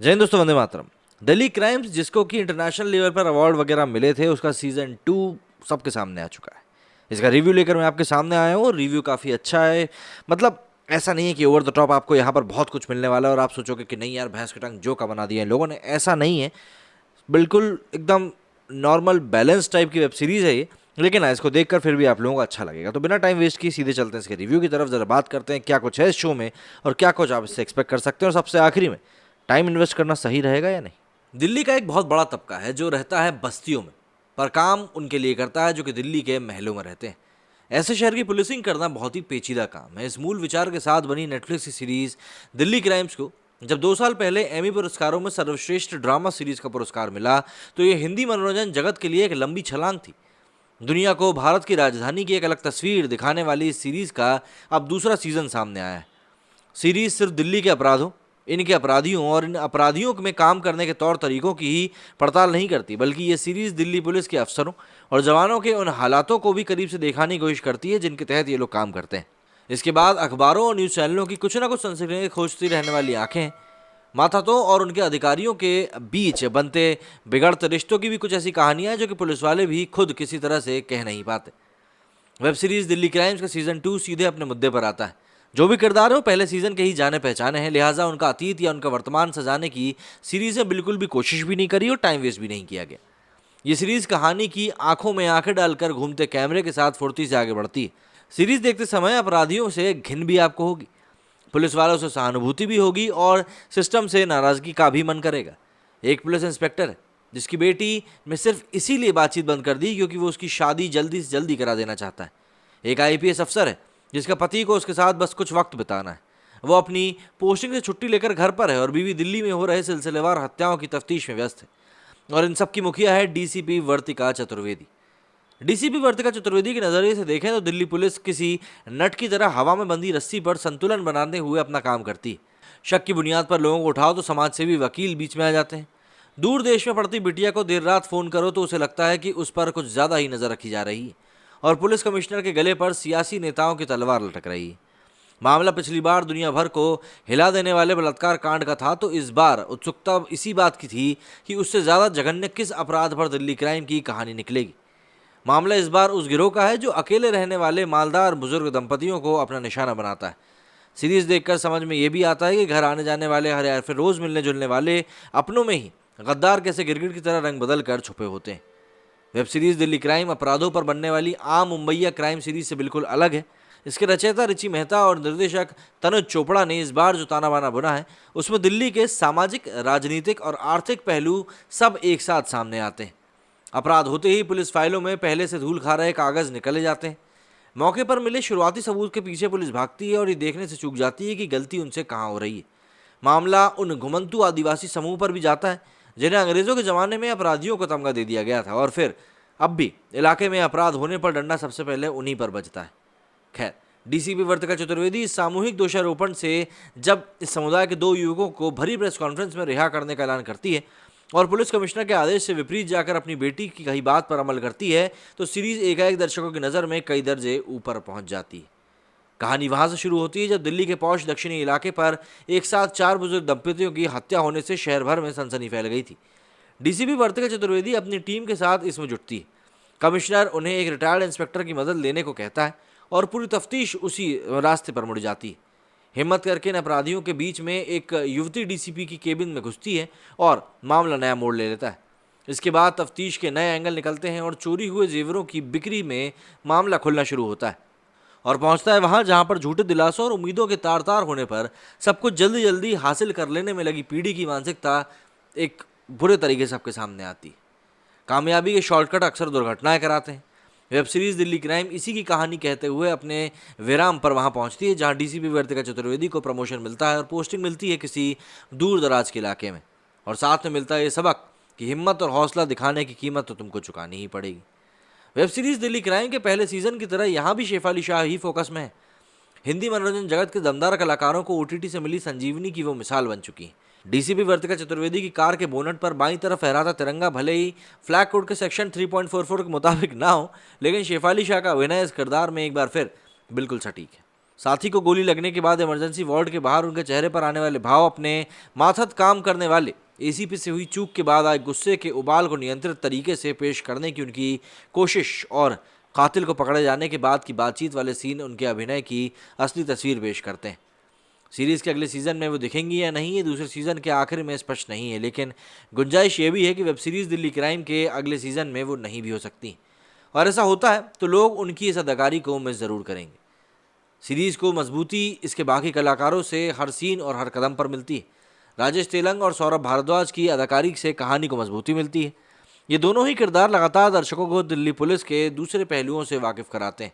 जय हिंद दोस्तों, वंदे मातरम। दिल्ली क्राइम्स, जिसको कि इंटरनेशनल लेवल पर अवार्ड वगैरह मिले थे, उसका सीजन 2 सबके सामने आ चुका है। इसका रिव्यू लेकर मैं आपके सामने आया हूँ। रिव्यू काफ़ी अच्छा है। मतलब ऐसा नहीं है कि ओवर द टॉप आपको यहाँ पर बहुत कुछ मिलने वाला है और आप सोचोगे कि नहीं यार, भैंस की टांग जो का बना दिया है लोगों ने। ऐसा नहीं है, बिल्कुल एकदम नॉर्मल बैलेंस टाइप की वेब सीरीज़ है ये। लेकिन हाँ, इसको देखकर फिर भी आप लोगों को अच्छा लगेगा। तो बिना टाइम वेस्ट किए सीधे चलते हैं इसके रिव्यू की तरफ। ज़रा बात करते हैं क्या कुछ है इस शो में और क्या कुछ आप इससे एक्सपेक्ट कर सकते हैं। और सबसे आखिरी में, टाइम इन्वेस्ट करना सही रहेगा या नहीं। दिल्ली का एक बहुत बड़ा तबका है जो रहता है बस्तियों में, पर काम उनके लिए करता है जो कि दिल्ली के महलों में रहते हैं। ऐसे शहर की पुलिसिंग करना बहुत ही पेचीदा काम है। इस मूल विचार के साथ बनी नेटफ्लिक्स की सीरीज दिल्ली क्राइम्स को जब 2 साल पहले एमी पुरस्कारों में सर्वश्रेष्ठ ड्रामा सीरीज का पुरस्कार मिला, तो ये हिंदी मनोरंजन जगत के लिए एक लंबी छलांग थी। दुनिया को भारत की राजधानी की एक अलग तस्वीर दिखाने वाली इस सीरीज का अब दूसरा सीजन सामने आया है। सीरीज सिर्फ दिल्ली के अपराधों, इनके अपराधियों और इन अपराधियों में काम करने के तौर तरीकों की ही पड़ताल नहीं करती, बल्कि ये सीरीज दिल्ली पुलिस के अफसरों और जवानों के उन हालातों को भी करीब से दिखाने की कोशिश करती है जिनके तहत ये लोग काम करते हैं। इसके बाद अखबारों और न्यूज़ चैनलों की कुछ ना कुछ सनसनी खोजती रहने वाली आंखें, माथातों और उनके अधिकारियों के बीच बनते बिगड़ते रिश्तों की भी कुछ ऐसी कहानियां हैं जो कि पुलिस वाले भी खुद किसी तरह से कह नहीं पाते। वेब सीरीज दिल्ली क्राइम्स का सीजन 2 सीधे अपने मुद्दे पर आता है। जो भी किरदार है वो पहले सीजन के ही जाने पहचाने हैं, लिहाजा उनका अतीत या उनका वर्तमान सजाने की सीरीज ने बिल्कुल भी कोशिश भी नहीं करी और टाइम वेस्ट भी नहीं किया गया। ये सीरीज कहानी की आंखों में आंखें डालकर घूमते कैमरे के साथ फुर्ती से आगे बढ़ती है। सीरीज देखते समय अपराधियों से घिन भी आपको होगी, पुलिस वालों से सहानुभूति भी होगी और सिस्टम से नाराजगी का भी मन करेगा। एक पुलिस इंस्पेक्टर है जिसकी बेटी ने सिर्फ इसीलिए बातचीत बंद कर दी क्योंकि वो उसकी शादी जल्दी से जल्दी करा देना चाहता है। एक आईपीएस अफसर है जिसका पति को उसके साथ बस कुछ वक्त बिताना है। वो अपनी पोस्टिंग से छुट्टी लेकर घर पर है और बीवी दिल्ली में हो रहे सिलसिलेवार हत्याओं की तफ्तीश में व्यस्त है। और इन सब की मुखिया है डीसीपी वर्तिका चतुर्वेदी। डीसीपी वर्तिका चतुर्वेदी के नज़रिए से देखें तो दिल्ली पुलिस किसी नट की तरह हवा में बंधी रस्सी पर संतुलन बनाते हुए अपना काम करती है। शक की बुनियाद पर लोगों को उठाओ तो समाज सेवी वकील बीच में आ जाते हैं। दूर देश में पड़ती बिटिया को देर रात फ़ोन करो तो उसे लगता है कि उस पर कुछ ज़्यादा ही नज़र रखी जा रही है और पुलिस कमिश्नर के गले पर सियासी नेताओं की तलवार लटक रही है। मामला पिछली बार दुनिया भर को हिला देने वाले बलात्कार कांड का था, तो इस बार उत्सुकता इसी बात की थी कि उससे ज़्यादा जघन्य किस अपराध पर दिल्ली क्राइम की कहानी निकलेगी। मामला इस बार उस गिरोह का है जो अकेले रहने वाले मालदार बुजुर्ग दंपतियों को अपना निशाना बनाता है। सीरीज देखकर समझ में ये भी आता है कि घर आने जाने वाले हर या फिर रोज़ मिलने जुलने वाले अपनों में ही गद्दार कैसे गिरगिट की तरह रंग बदल कर छुपे होते हैं। वेब सीरीज दिल्ली क्राइम अपराधों पर बनने वाली आम मुंबईया क्राइम सीरीज से बिल्कुल अलग है। इसके रचयिता रिची मेहता और निर्देशक तनुज चोपड़ा ने इस बार जो ताना बाना बुना है उसमें दिल्ली के सामाजिक, राजनीतिक और आर्थिक पहलू सब एक साथ सामने आते हैं। अपराध होते ही पुलिस फाइलों में पहले से धूल खा रहे कागज निकले जाते हैं। मौके पर मिले शुरुआती सबूत के पीछे पुलिस भागती है और ये देखने से चूक जाती है कि गलती उनसे कहाँ हो रही है। मामला उन घुमंतू आदिवासी समूह पर भी जाता है जिन्हें अंग्रेजों के ज़माने में अपराधियों को तमगा दे दिया गया था और फिर अब भी इलाके में अपराध होने पर डंडा सबसे पहले उन्हीं पर बजता है। खैर, डीसीपी वर्तिका चतुर्वेदी इस सामूहिक दोषारोपण से जब इस समुदाय के 2 युवकों को भरी प्रेस कॉन्फ्रेंस में रिहा करने का ऐलान करती है और पुलिस कमिश्नर के आदेश से विपरीत जाकर अपनी बेटी की कही बात पर अमल करती है, तो सीरीज एकाएक दर्शकों की नज़र में कई दर्जे ऊपर पहुंच जाती है। कहानी वहां से शुरू होती है जब दिल्ली के पौष दक्षिणी इलाके पर एक साथ 4 बुजुर्ग दंपतियों की हत्या होने से शहर भर में सनसनी फैल गई थी। डीसीपी वर्तिका चतुर्वेदी अपनी टीम के साथ इसमें जुटती है। कमिश्नर उन्हें एक रिटायर्ड इंस्पेक्टर की मदद लेने को कहता है और पूरी तफ्तीश उसी रास्ते पर मुड़ जाती है। हिम्मत करके इन अपराधियों के बीच में एक युवती डीसीपी की केबिन में घुसती है और मामला नया मोड़ ले लेता है। इसके बाद तफ्तीश के नए एंगल निकलते हैं और चोरी हुए जेवरों की बिक्री में मामला खुलना शुरू होता है और पहुंचता है वहां जहां पर झूठे दिलासों और उम्मीदों के तार तार होने पर सब कुछ जल्दी जल्दी हासिल कर लेने में लगी पीढ़ी की मानसिकता एक बुरे तरीके से सबके सामने आती है। कामयाबी के शॉर्टकट अक्सर दुर्घटनाएं कराते हैं। वेब सीरीज दिल्ली क्राइम इसी की कहानी कहते हुए अपने विराम पर वहां पहुंचती है जहां डीसीपी वर्तिका चतुर्वेदी को प्रमोशन मिलता है और पोस्टिंग मिलती है किसी दूर दराज के इलाके में। और साथ में मिलता है ये सबक कि हिम्मत और हौसला दिखाने की कीमत तो तुमको चुकानी ही पड़ेगी। वेब सीरीज दिल्ली क्राइम के पहले सीजन की तरह यहाँ भी शेफाली शाह ही फोकस में है। हिंदी मनोरंजन जगत के दमदार कलाकारों को ओटीटी से मिली संजीवनी की वो मिसाल बन चुकी है। डीसीपी वर्तिका चतुर्वेदी की कार के बोनट पर बाईं तरफ फहराता तिरंगा भले ही फ्लैग कोड के सेक्शन 3.44 के मुताबिक ना हो, लेकिन शेफाली शाह का अभिनय इस किरदार में एक बार फिर बिल्कुल सटीक है। साथी को गोली लगने के बाद इमरजेंसी वार्ड के बाहर उनके चेहरे पर आने वाले भाव अपने माथत काम करने वाले एसीपी से हुई चूक के बाद आए गुस्से के उबाल को नियंत्रित तरीके से पेश करने की उनकी कोशिश और कातिल को पकड़े जाने के बाद की बातचीत वाले सीन उनके अभिनय की असली तस्वीर पेश करते हैं। सीरीज़ के अगले सीज़न में वो दिखेंगी या नहीं, ये दूसरे सीज़न के आखिर में स्पष्ट नहीं है, लेकिन गुंजाइश ये भी है कि वेब सीरीज़ दिल्ली क्राइम के अगले सीज़न में वो नहीं भी हो सकती, और ऐसा होता है तो लोग उनकी इस अदाकारी को मिस ज़रूर करेंगे। सीरीज़ को मजबूती इसके बाकी कलाकारों से हर सीन और हर कदम पर मिलती है। राजेश तेलंग और सौरभ भारद्वाज की अदाकारी से कहानी को मजबूती मिलती है। ये दोनों ही किरदार लगातार दर्शकों को दिल्ली पुलिस के दूसरे पहलुओं से वाकिफ कराते हैं।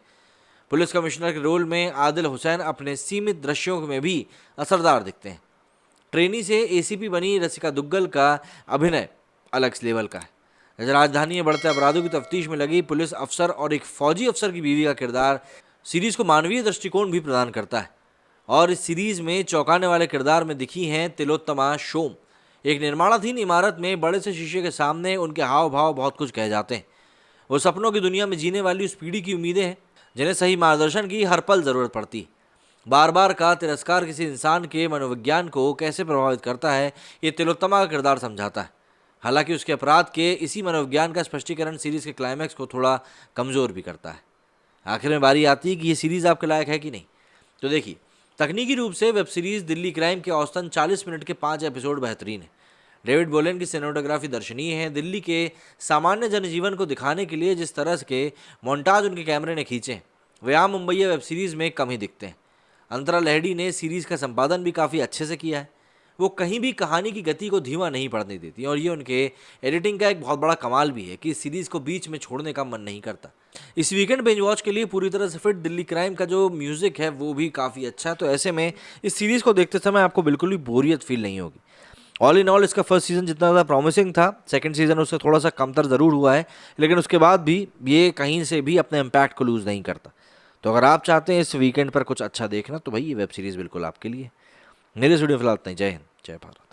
पुलिस कमिश्नर के रोल में आदिल हुसैन अपने सीमित दृश्यों में भी असरदार दिखते हैं। ट्रेनी से एसीपी बनी रसिका दुग्गल का अभिनय अलग लेवल का है। राजधानी में बढ़ते अपराधों की तफ्तीश में लगी पुलिस अफसर और एक फौजी अफसर की बीवी का किरदार सीरीज़ को मानवीय दृष्टिकोण भी प्रदान करता है। और इस सीरीज़ में चौंकाने वाले किरदार में दिखी हैं तिलोत्तमा शोम। एक निर्माणाधीन इमारत में बड़े से शीशे के सामने उनके हाव भाव बहुत कुछ कह जाते हैं। वो सपनों की दुनिया में जीने वाली उस पीढ़ी की उम्मीदें हैं जिन्हें सही मार्गदर्शन की हर पल ज़रूरत पड़ती है। बार बार का तिरस्कार किसी इंसान के मनोविज्ञान को कैसे प्रभावित करता है, ये तिलोत्तमा का किरदार समझाता है। हालांकि उसके अपराध के इसी मनोविज्ञान का स्पष्टीकरण सीरीज़ के क्लाइमैक्स को थोड़ा कमज़ोर भी करता है। आखिर में बारी आती है कि ये सीरीज़ आपके लायक है कि नहीं। तो देखिए, तकनीकी रूप से वेब सीरीज़ दिल्ली क्राइम के औसतन 40 मिनट के 5 एपिसोड बेहतरीन है। डेविड बोलेन की सिनेमेटोग्राफी दर्शनीय है। दिल्ली के सामान्य जनजीवन को दिखाने के लिए जिस तरह के मोन्टाज उनके कैमरे ने खींचे हैं, वे आम मुंबई वेब सीरीज़ में कम ही दिखते हैं। अंतरा लहड़ी ने सीरीज़ का संपादन भी काफ़ी अच्छे से किया है। वो कहीं भी कहानी की गति को धीमा नहीं पड़ने देती, और ये उनके एडिटिंग का एक बहुत बड़ा कमाल भी है कि इस सीरीज़ को बीच में छोड़ने का मन नहीं करता। इस वीकेंड बिंज वॉच के लिए पूरी तरह से फिट दिल्ली क्राइम का जो म्यूज़िक है वो भी काफ़ी अच्छा है। तो ऐसे में इस सीरीज़ को देखते समय आपको बिल्कुल भी बोरियत फील नहीं होगी। ऑल इन ऑल इसका फर्स्ट सीज़न जितना ज़्यादा प्रॉमिसिंग था, सेकंड सीज़न उससे थोड़ा सा कमतर ज़रूर हुआ है, लेकिन उसके बाद भी ये कहीं से भी अपने इम्पैक्ट को लूज़ नहीं करता। तो अगर आप चाहते हैं इस वीकेंड पर कुछ अच्छा देखना, तो भाई ये वेब सीरीज़ बिल्कुल आपके लिए। मेरे वीडियो फिलहाल इतना ही। जय हिंद, जय भारत।